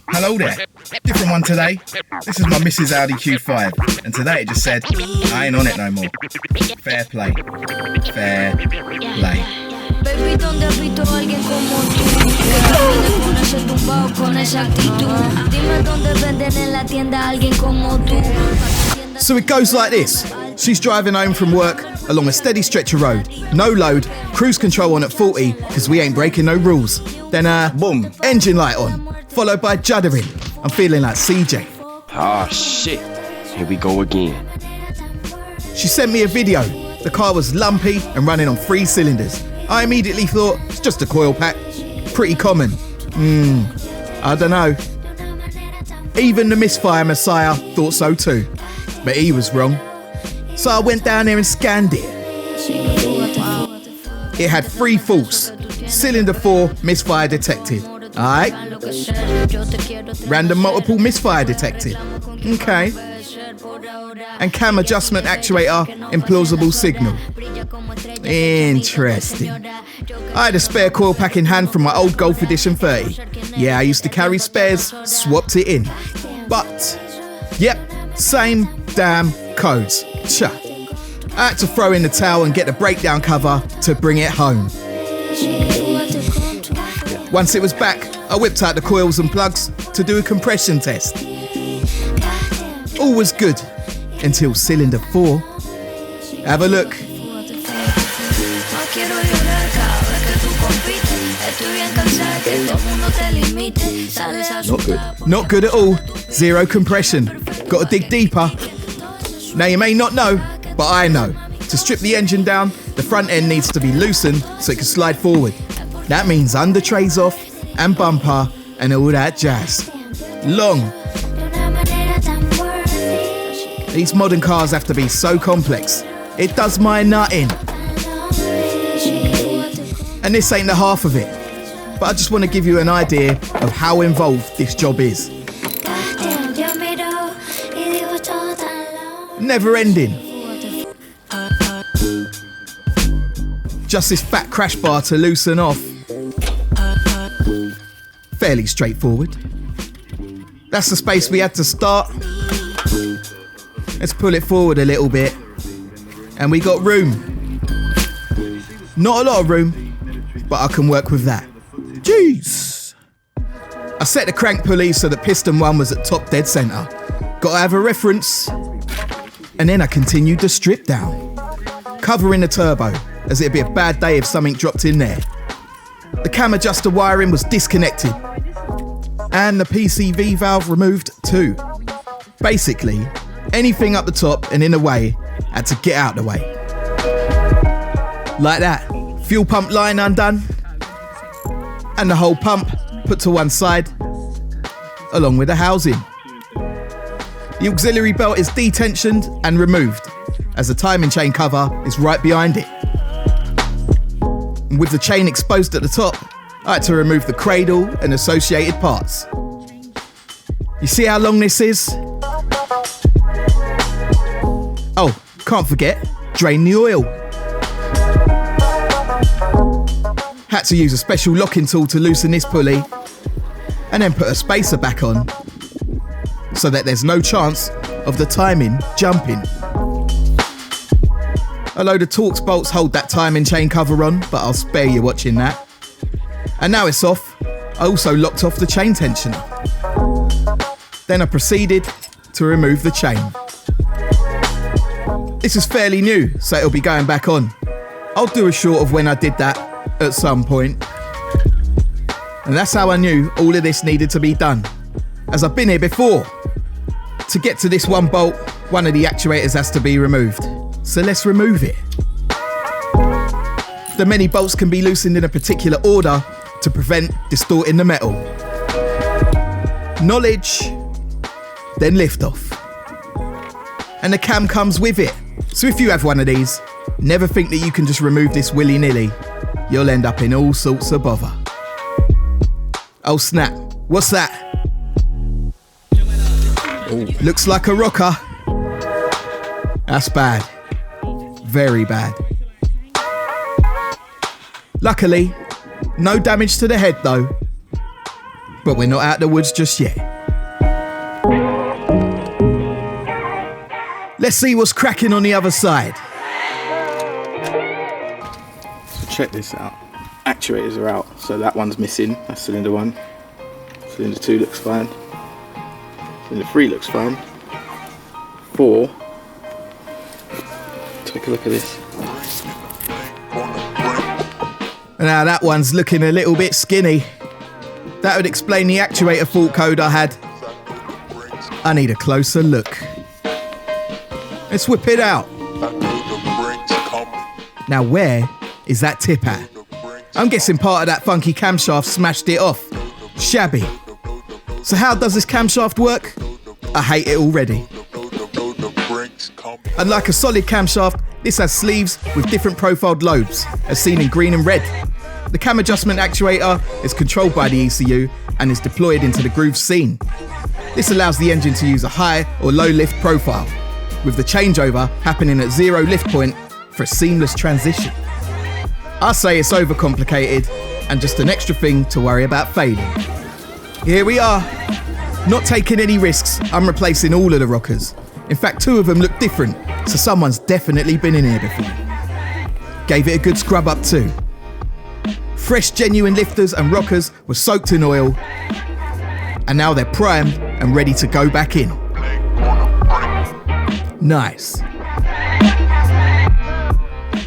Hello there. Different one today. This is my Mrs. Audi Q5, and today it just said, I ain't on it no more. Fair play. Fair play. Baby, ¿dónde has visto a alguien como tú? Que camine con ese tumbao, con esa actitud. Dime dónde venden en la tienda a alguien como tú. So it goes like this. She's driving home from work along a steady stretch of road. No load, cruise control on at 40, because we ain't breaking no rules. Then boom, engine light on, followed by juddering. I'm feeling like CJ. Ah, shit. Here we go again. She sent me a video. The car was lumpy and running on 3 cylinders. I immediately thought, it's just a coil pack. Pretty common. I don't know. Even the misfire messiah thought so too. But he was wrong. So I went down there and scanned it. It had 3 faults. Cylinder 4 misfire detected. Alright. Random multiple misfire detected. Okay. And cam adjustment actuator implausible signal. Interesting. I had a spare coil pack in hand from my old Golf Edition 30. Yeah, I used to carry spares, swapped it in. But, yep, same damn codes. Cha. I had to throw in the towel and get the breakdown cover to bring it home. Once it was back, I whipped out the coils and plugs to do a compression test. All was good until cylinder 4. Have a look. Not good. Not good at all. Zero compression. Got to dig deeper. Now you may not know, but I know. To strip the engine down, the front end needs to be loosened so it can slide forward. That means under trays off and bumper and all that jazz. Long. These modern cars have to be so complex. It does my nut in. And this ain't the half of it. But I just want to give you an idea of how involved this job is. Never ending. Just this fat crash bar to loosen off. Fairly straightforward. That's the space we had to start. Let's pull it forward a little bit. And we got room. Not a lot of room, but I can work with that. Jeez. I set the crank pulley so that piston 1 was at top dead centre. Gotta have a reference. And then I continued the strip down. Covering the turbo, as it'd be a bad day if something dropped in there. The cam adjuster wiring was disconnected. And the PCV valve removed too. Basically, anything up the top and in the way had to get out the way. Like that. Fuel pump line undone. And the whole pump put to one side, along with the housing. The auxiliary belt is detensioned and removed, as the timing chain cover is right behind it. And with the chain exposed at the top, I had to remove the cradle and associated parts. You see how long this is? Oh, can't forget, drain the oil. Had to use a special locking tool to loosen this pulley, and then put a spacer back on, so that there's no chance of the timing jumping. A load of Torx bolts hold that timing chain cover on, but I'll spare you watching that. And now it's off, I also locked off the chain tensioner. Then I proceeded to remove the chain. This is fairly new, so it'll be going back on. I'll do a short of when I did that at some point. And that's how I knew all of this needed to be done, as I've been here before. To get to this one bolt, one of the actuators has to be removed. So let's remove it. The many bolts can be loosened in a particular order to prevent distorting the metal. Knowledge, then lift off. And the cam comes with it. So if you have one of these, never think that you can just remove this willy-nilly. You'll end up in all sorts of bother. Oh snap, what's that? Ooh, looks like a rocker. That's bad. Very bad. Luckily, no damage to the head though. But we're not out of the woods just yet. Let's see what's cracking on the other side. So check this out. Actuators are out, so that one's missing. That's cylinder 1. Cylinder 2 looks fine. Cylinder 3 looks fine. 4. Take a look at this. Now that one's looking a little bit skinny. That would explain the actuator fault code I had. I need a closer look. Let's whip it out. Now where is that tip at? I'm guessing part of that funky camshaft smashed it off. Shabby. So how does this camshaft work? I hate it already. Unlike a solid camshaft, this has sleeves with different profiled lobes, as seen in green and red. The cam adjustment actuator is controlled by the ECU and is deployed into the groove scene. This allows the engine to use a high or low lift profile, with the changeover happening at 0 lift point for a seamless transition. I say it's overcomplicated and just an extra thing to worry about failing. Here we are. Not taking any risks, I'm replacing all of the rockers. In fact, 2 of them look different, so someone's definitely been in here before. Gave it a good scrub up too. Fresh genuine lifters and rockers were soaked in oil, and now they're primed and ready to go back in. Nice.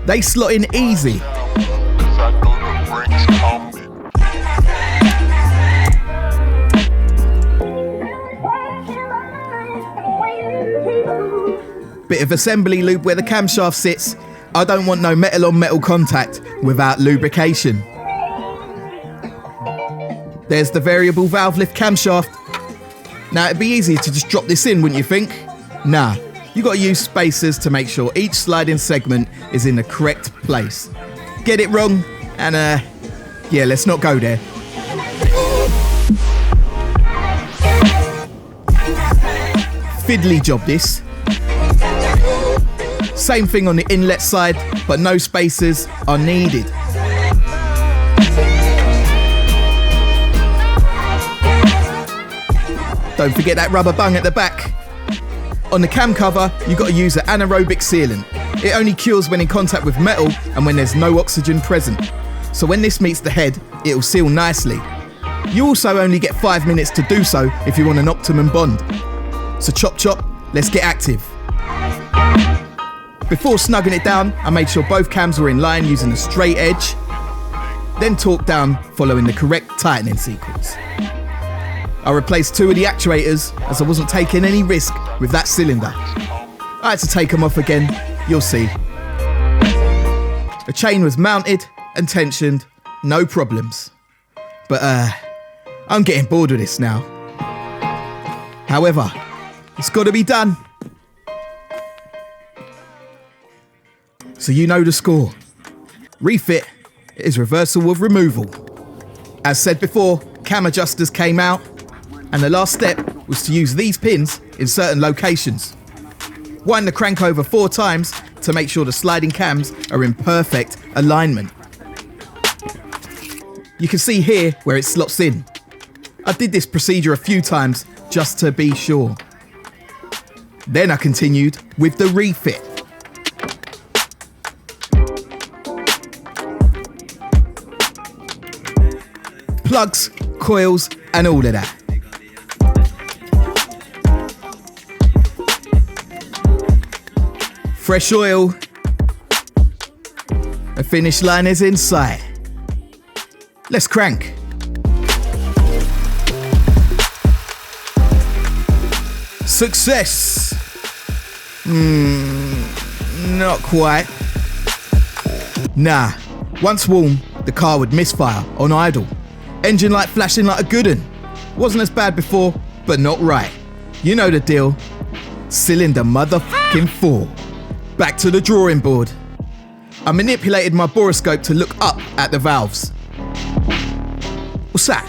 They slot in easy. Bit of assembly lube where the camshaft sits. I don't want no metal on metal contact without lubrication. There's the variable valve lift camshaft. Now it'd be easier to just drop this in, wouldn't you think? Nah, you gotta use spacers to make sure each sliding segment is in the correct place. Get it wrong and yeah, let's not go there. Fiddly job this. Same thing on the inlet side, but no spacers are needed. Don't forget that rubber bung at the back. On the cam cover, you've got to use an anaerobic sealant. It only cures when in contact with metal and when there's no oxygen present. So when this meets the head, it'll seal nicely. You also only get 5 minutes to do so if you want an optimum bond. So chop chop, let's get active. Before snugging it down, I made sure both cams were in line using a straight edge, then torqued down following the correct tightening sequence. I replaced 2 of the actuators as I wasn't taking any risk with that cylinder. I had to take them off again, you'll see. The chain was mounted and tensioned, no problems. But I'm getting bored with this now. However, it's got to be done. So you know the score. Refit is reversal with removal. As said before, cam adjusters came out, and the last step was to use these pins in certain locations. Wind the crank over 4 times to make sure the sliding cams are in perfect alignment. You can see here where it slots in. I did this procedure a few times just to be sure. Then I continued with the refit. Plugs, coils, and all of that. Fresh oil. The finish line is in sight. Let's crank. Success. Not quite. Nah, once warm, the car would misfire on idle. Engine light flashing like a good un. Wasn't as bad before, but not right. You know the deal. Cylinder motherfucking 4. Back to the drawing board. I manipulated my boroscope to look up at the valves. What's that?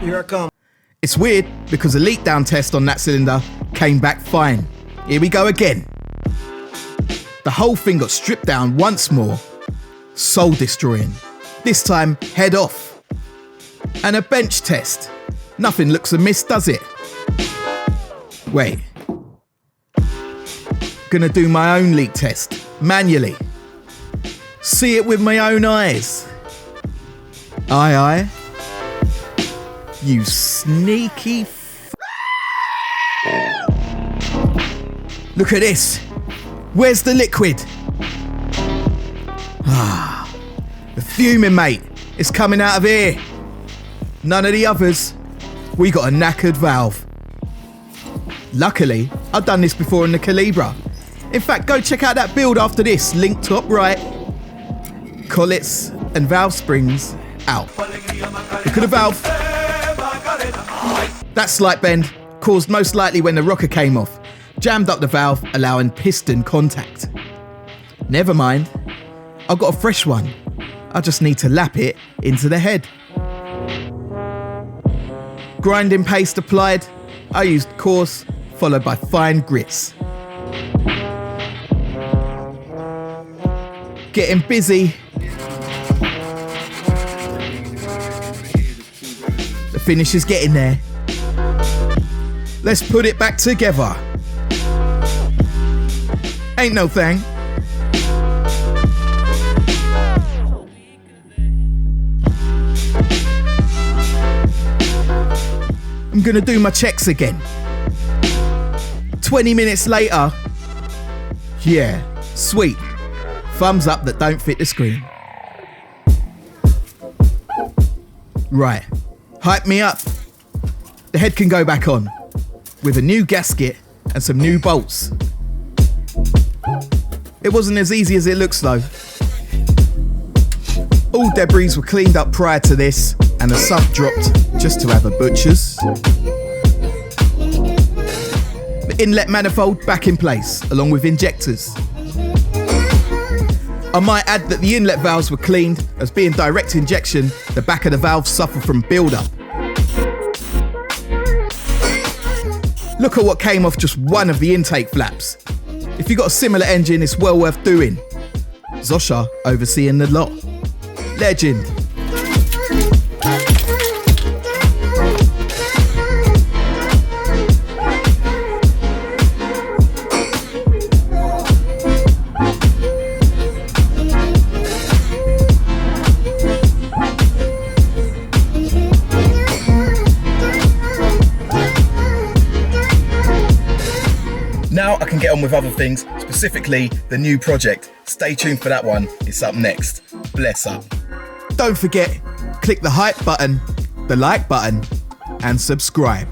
Here I come. It's weird because a leak down test on that cylinder came back fine. Here we go again. The whole thing got stripped down once more. Soul destroying. This time, head off. And a bench test. Nothing looks amiss, does it? Wait. Gonna do my own leak test, manually. See it with my own eyes. Aye. You sneaky Look at this. Where's the liquid? The fuming, mate. It's coming out of here. None of the others. We got a knackered valve. Luckily, I've done this before in the Calibra. In fact, go check out that build after this. Link top right. Collets and valve springs out. Look at the valve. That slight bend caused most likely when the rocker came off. Jammed up the valve, allowing piston contact. Never mind. I've got a fresh one. I just need to lap it into the head. Grinding paste applied. I used coarse, followed by fine grits. Getting busy. The finish is getting there. Let's put it back together. Ain't no thing. I'm gonna do my checks again. 20 minutes later. Yeah, sweet. Thumbs up that don't fit the screen. Right, hype me up. The head can go back on with a new gasket and some new bolts. It wasn't as easy as it looks though. All debris were cleaned up prior to this and the sump dropped just to have a butcher's. The inlet manifold back in place along with injectors. I might add that the inlet valves were cleaned as being direct injection, the back of the valve suffered from build-up. Look at what came off just one of the intake flaps. If you've got a similar engine, it's well worth doing. Zosha overseeing the lot. Legend. Now I can get on with other things, specifically the new project. Stay tuned for that one, it's up next. Bless up. Don't forget, click the hype button, the like button, and subscribe.